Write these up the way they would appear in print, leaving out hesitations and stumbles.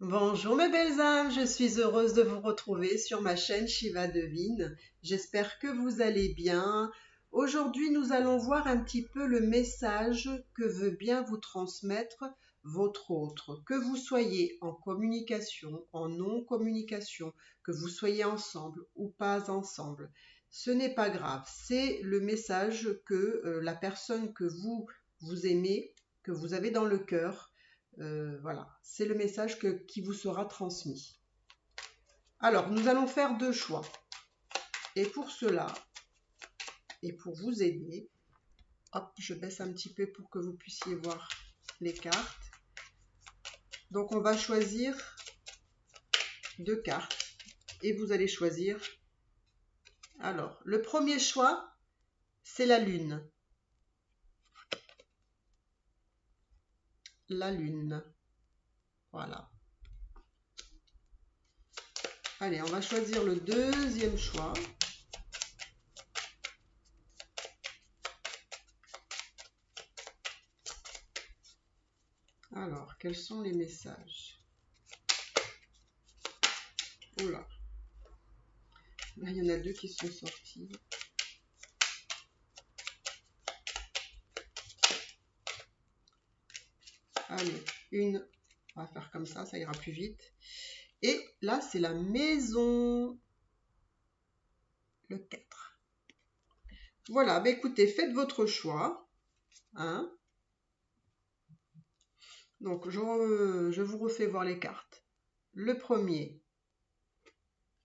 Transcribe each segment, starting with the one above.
Bonjour mes belles âmes, je suis heureuse de vous retrouver sur ma chaîne Shiva Devine. J'espère que vous allez bien. Aujourd'hui, nous allons voir un petit peu le message que veut bien vous transmettre votre autre. Que vous soyez en communication, en non-communication, que vous soyez ensemble ou pas ensemble. Ce n'est pas grave, c'est le message que la personne que vous aimez, que vous avez dans le cœur, voilà, c'est le message qui vous sera transmis. Alors, nous allons faire deux choix. Et pour cela, et pour vous aider, hop, je baisse un petit peu pour que vous puissiez voir les cartes. Donc, on va choisir deux cartes et vous allez choisir. Alors, le premier choix, c'est la lune. La lune. Voilà. Allez, on va choisir le deuxième choix. Alors, quels sont les messages? Oula. Là, il y en a deux qui sont sortis. Allez, une, on va faire comme ça ira plus vite. Et là, c'est la maison, le 4. Voilà, bah écoutez, faites votre choix. Hein. Donc, je vous refais voir les cartes. Le premier,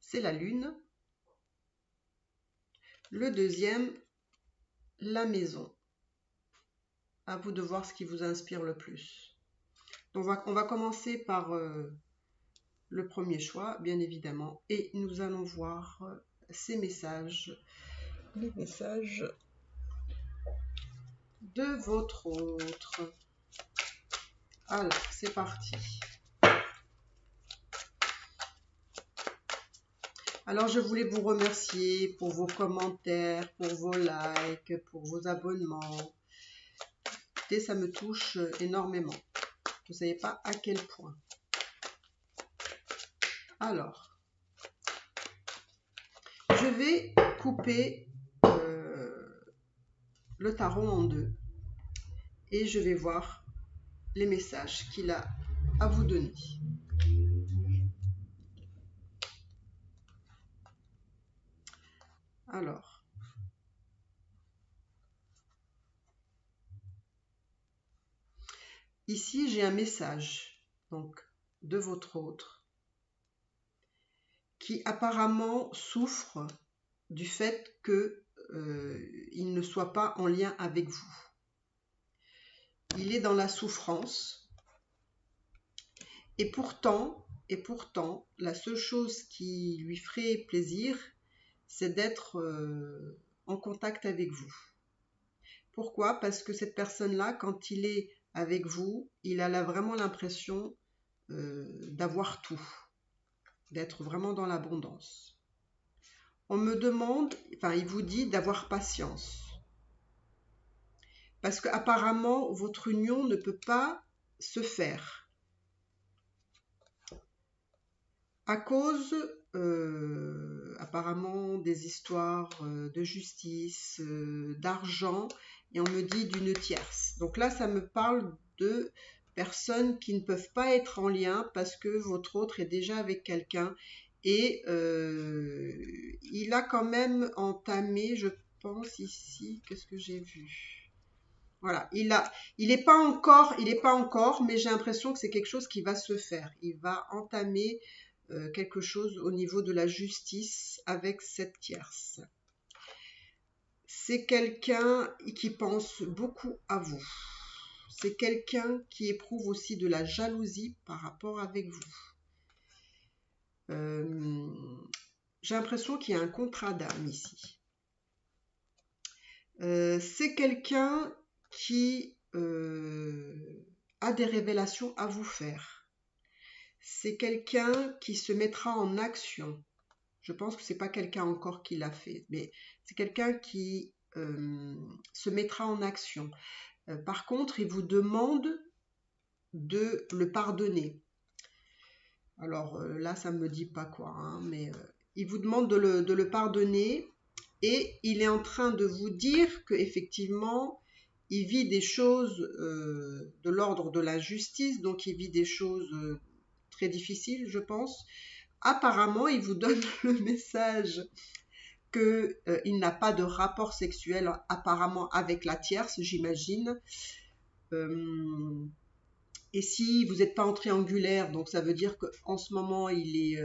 c'est la lune. Le deuxième, la maison. À vous de voir ce qui vous inspire le plus. Donc, on va commencer par le premier choix, bien évidemment. Et nous allons voir ces messages. Les messages de votre autre. Alors, c'est parti. Alors, je voulais vous remercier pour vos commentaires, pour vos likes, pour vos abonnements. Et ça me touche énormément. Vous ne savez pas à quel point. Alors, je vais couper le tarot en deux et je vais voir les messages qu'il a à vous donner. Alors, ici j'ai un message donc de votre autre qui apparemment souffre du fait qu'il ne soit pas en lien avec vous. Il est dans la souffrance et pourtant, la seule chose qui lui ferait plaisir, c'est d'être en contact avec vous. Pourquoi? Parce que cette personne-là, quand il est avec vous, il a vraiment l'impression d'avoir tout, d'être vraiment dans l'abondance. On me demande, enfin il vous dit d'avoir patience. Parce qu'apparemment, votre union ne peut pas se faire à cause apparemment des histoires de justice, d'argent, et on me dit d'une tierce. Donc là, ça me parle de personnes qui ne peuvent pas être en lien parce que votre autre est déjà avec quelqu'un et il a quand même entamé, je pense ici, qu'est-ce que j'ai vu? Voilà, il n'est pas encore, mais j'ai l'impression que c'est quelque chose qui va se faire. Il va entamer quelque chose au niveau de la justice avec cette tierce. C'est quelqu'un qui pense beaucoup à vous. C'est quelqu'un qui éprouve aussi de la jalousie par rapport avec vous. J'ai l'impression qu'il y a un contrat d'âme ici. C'est quelqu'un qui a des révélations à vous faire. C'est quelqu'un qui se mettra en action. Je pense que c'est pas quelqu'un encore qui l'a fait, mais c'est quelqu'un qui se mettra en action. Par contre, il vous demande de le pardonner. Alors là, ça ne me dit pas quoi, hein, mais il vous demande de le pardonner et il est en train de vous dire qu'effectivement, il vit des choses de l'ordre de la justice, donc il vit des choses très difficiles, je pense. Apparemment, il vous donne le message qu'il n'a pas de rapport sexuel apparemment avec la tierce, j'imagine. Et si vous n'êtes pas en triangulaire, donc ça veut dire qu'en ce moment, il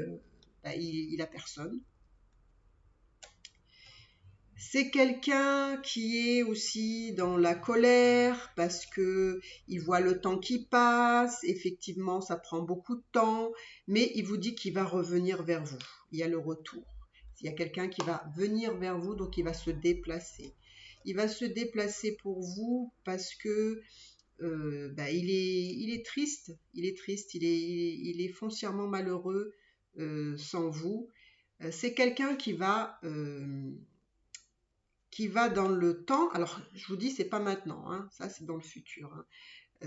a personne. C'est quelqu'un qui est aussi dans la colère parce que il voit le temps qui passe. Effectivement, ça prend beaucoup de temps, mais il vous dit qu'il va revenir vers vous. Il y a le retour. Il y a quelqu'un qui va venir vers vous, donc il va se déplacer. Il va se déplacer pour vous parce que il est triste. Il est triste. Il est foncièrement malheureux sans vous. C'est quelqu'un qui va dans le temps. Alors, je vous dis, c'est pas maintenant, hein, ça c'est dans le futur. Hein.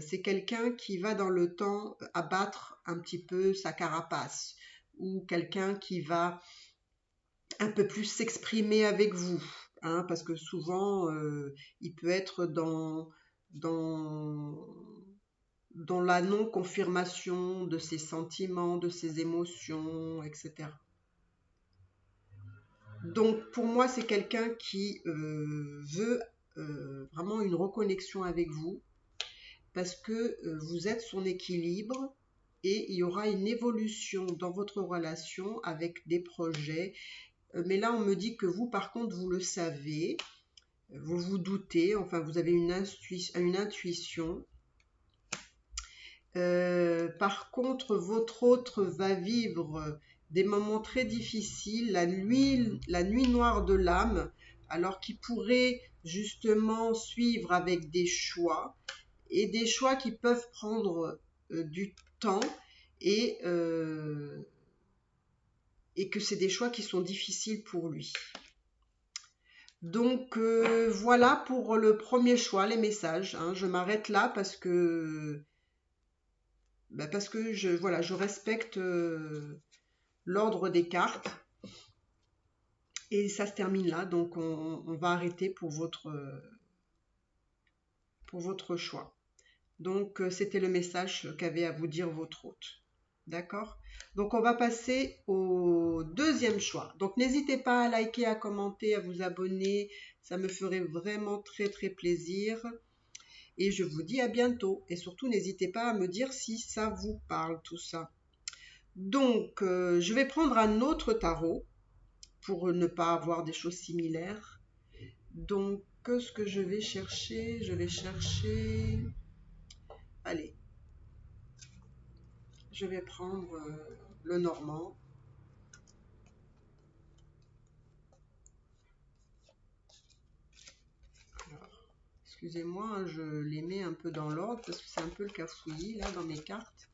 C'est quelqu'un qui va dans le temps abattre un petit peu sa carapace, ou quelqu'un qui va un peu plus s'exprimer avec vous, hein, parce que souvent, il peut être dans, dans la non-confirmation de ses sentiments, de ses émotions, etc. Donc pour moi, c'est quelqu'un qui veut vraiment une reconnexion avec vous parce que vous êtes son équilibre et il y aura une évolution dans votre relation avec des projets. Mais là, on me dit que vous, par contre, vous le savez, vous vous doutez, enfin, vous avez une intuition. Par contre, votre autre va vivre des moments très difficiles, la nuit noire de l'âme, alors qu'il pourrait justement suivre avec des choix, et des choix qui peuvent prendre du temps, et, euh, et que c'est des choix qui sont difficiles pour lui. Donc voilà pour le premier choix, les messages. Hein. Je m'arrête là parce que je respecte l'ordre des cartes et ça se termine là. Donc on va arrêter pour votre choix. Donc c'était le message qu'avait à vous dire votre hôte. D'accord? Donc on va passer au deuxième choix. Donc n'hésitez pas à liker, à commenter, à vous abonner. Ça me ferait vraiment très très plaisir. Et je vous dis à bientôt. Et surtout, n'hésitez pas à me dire si ça vous parle tout ça. Donc, je vais prendre un autre tarot pour ne pas avoir des choses similaires. Donc, ce que je vais chercher, allez, je vais prendre le normand. Alors, excusez-moi, hein, je les mets un peu dans l'ordre parce que c'est un peu le cafouillis là dans mes cartes.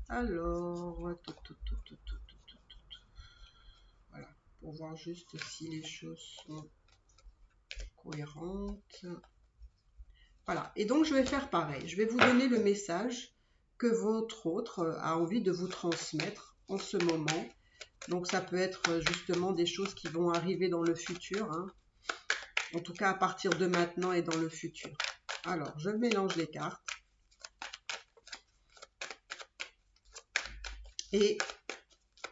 Alors, voilà, pour voir juste si les choses sont cohérentes. Voilà, et donc je vais faire pareil. Je vais vous donner le message que votre autre a envie de vous transmettre en ce moment. Donc ça peut être justement des choses qui vont arriver dans le futur, hein. En tout cas à partir de maintenant et dans le futur. Alors, je mélange les cartes. Et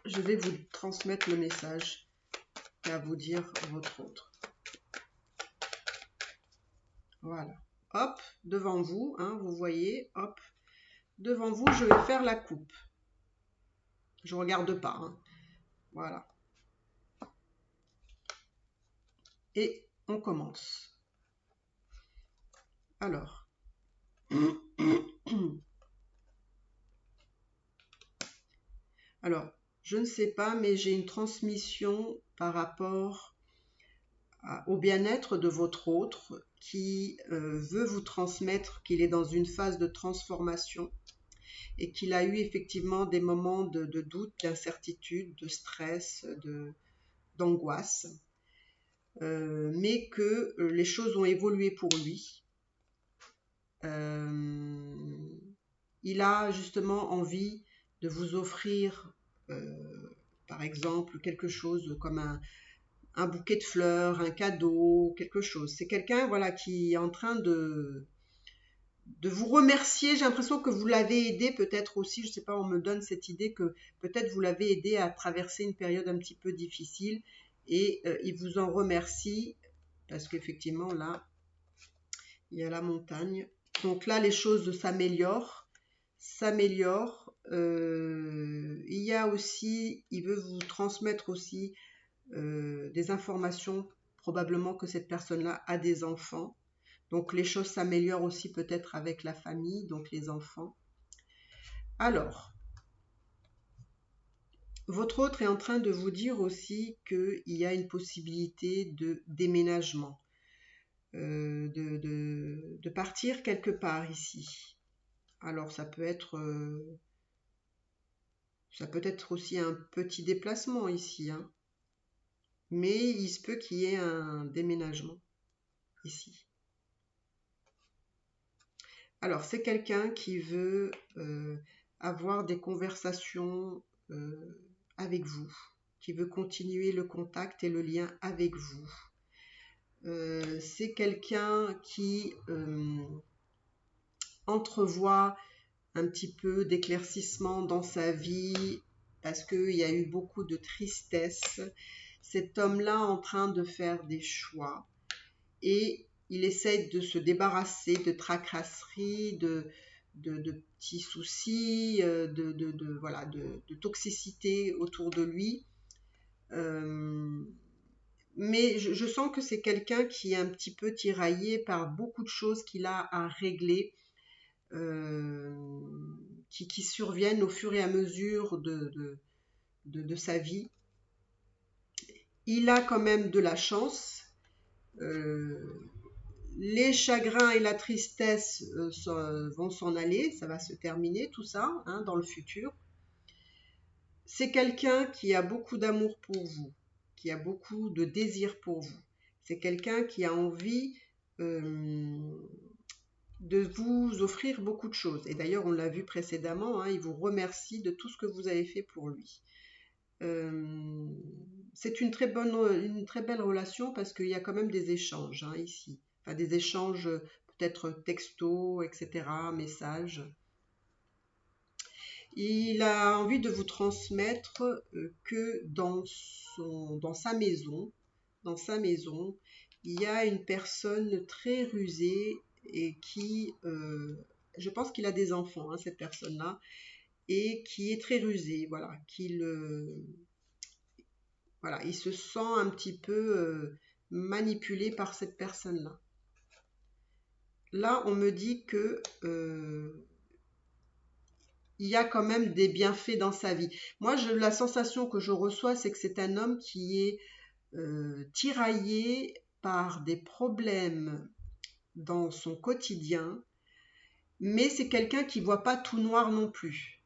je vais vous transmettre le message qu'a vous dire votre autre. Voilà. Hop, devant vous, hein, vous voyez, hop, devant vous, je vais faire la coupe. Je ne regarde pas, hein. Voilà. Et on commence. Alors. Alors, je ne sais pas, mais j'ai une transmission par rapport au bien-être de votre autre qui veut vous transmettre qu'il est dans une phase de transformation et qu'il a eu effectivement des moments de doute, d'incertitude, de stress, d'angoisse, mais que les choses ont évolué pour lui. Il a justement envie de vous offrir, par exemple, quelque chose comme un bouquet de fleurs, un cadeau, quelque chose. C'est quelqu'un, voilà, qui est en train de vous remercier. J'ai l'impression que vous l'avez aidé peut-être aussi, je ne sais pas, on me donne cette idée que peut-être vous l'avez aidé à traverser une période un petit peu difficile et il vous en remercie parce qu'effectivement là, il y a la montagne. Donc là, les choses s'améliorent. Il y a aussi, il veut vous transmettre aussi des informations, probablement que cette personne-là a des enfants. Donc les choses s'améliorent aussi peut-être avec la famille, donc les enfants. Alors, votre autre est en train de vous dire aussi qu'il y a une possibilité de déménagement, de partir quelque part ici. Alors ça peut être aussi un petit déplacement ici, hein. Mais il se peut qu'il y ait un déménagement ici. Alors, c'est quelqu'un qui veut avoir des conversations avec vous, qui veut continuer le contact et le lien avec vous. C'est quelqu'un qui entrevoit un petit peu d'éclaircissement dans sa vie parce qu'il y a eu beaucoup de tristesse. Cet homme-là en train de faire des choix et il essaie de se débarrasser de tracasseries, de petits soucis, voilà, de toxicité autour de lui. Mais je sens que c'est quelqu'un qui est un petit peu tiraillé par beaucoup de choses qu'il a à régler, qui surviennent au fur et à mesure de sa vie. Il a quand même de la chance. Les chagrins et la tristesse vont s'en aller, ça va se terminer tout ça, hein, dans le futur. C'est quelqu'un qui a beaucoup d'amour pour vous, qui a beaucoup de désir pour vous. C'est quelqu'un qui a envie de vous offrir beaucoup de choses. Et d'ailleurs, on l'a vu précédemment, hein, il vous remercie de tout ce que vous avez fait pour lui. C'est une très belle relation parce qu'il y a quand même des échanges, hein, ici. Enfin, des échanges peut-être textos, etc., messages. Il a envie de vous transmettre que dans sa maison, il y a une personne très rusée et qui, je pense qu'il a des enfants, hein, cette personne-là, et qui est très rusée, voilà, voilà, il se sent un petit peu manipulé par cette personne-là. Là, on me dit que il y a quand même des bienfaits dans sa vie. Moi, la sensation que je reçois, c'est que c'est un homme qui est tiraillé par des problèmes dans son quotidien, mais c'est quelqu'un qui ne voit pas tout noir non plus.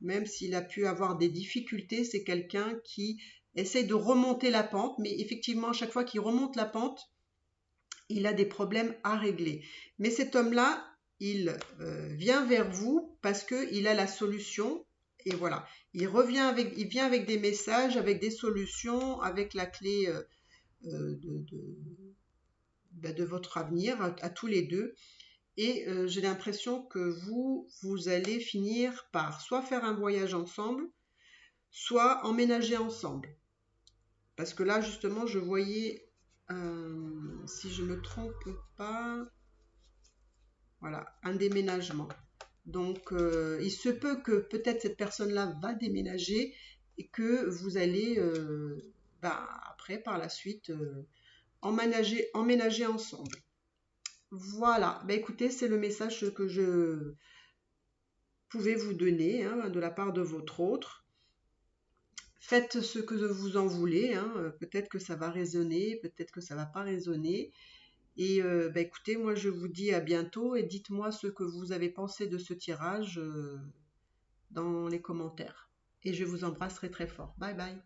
Même s'il a pu avoir des difficultés, c'est quelqu'un qui essaie de remonter la pente, mais effectivement, à chaque fois qu'il remonte la pente, il a des problèmes à régler. Mais cet homme-là, il vient vers vous parce qu'il a la solution. Et voilà, il vient avec des messages, avec des solutions, avec la clé de votre avenir à tous les deux. Et j'ai l'impression que vous allez finir par soit faire un voyage ensemble, soit emménager ensemble. Parce que là, justement, je voyais, si je ne me trompe pas, voilà, un déménagement. Donc, il se peut que peut-être cette personne-là va déménager et que vous allez, après, par la suite, emménager ensemble. Voilà, écoutez, c'est le message que je pouvais vous donner, hein, de la part de votre autre. Faites ce que vous en voulez, hein. Peut-être que ça va résonner, peut-être que ça ne va pas résonner. Et écoutez, moi je vous dis à bientôt et dites-moi ce que vous avez pensé de ce tirage dans les commentaires. Et je vous embrasse très très fort. Bye bye.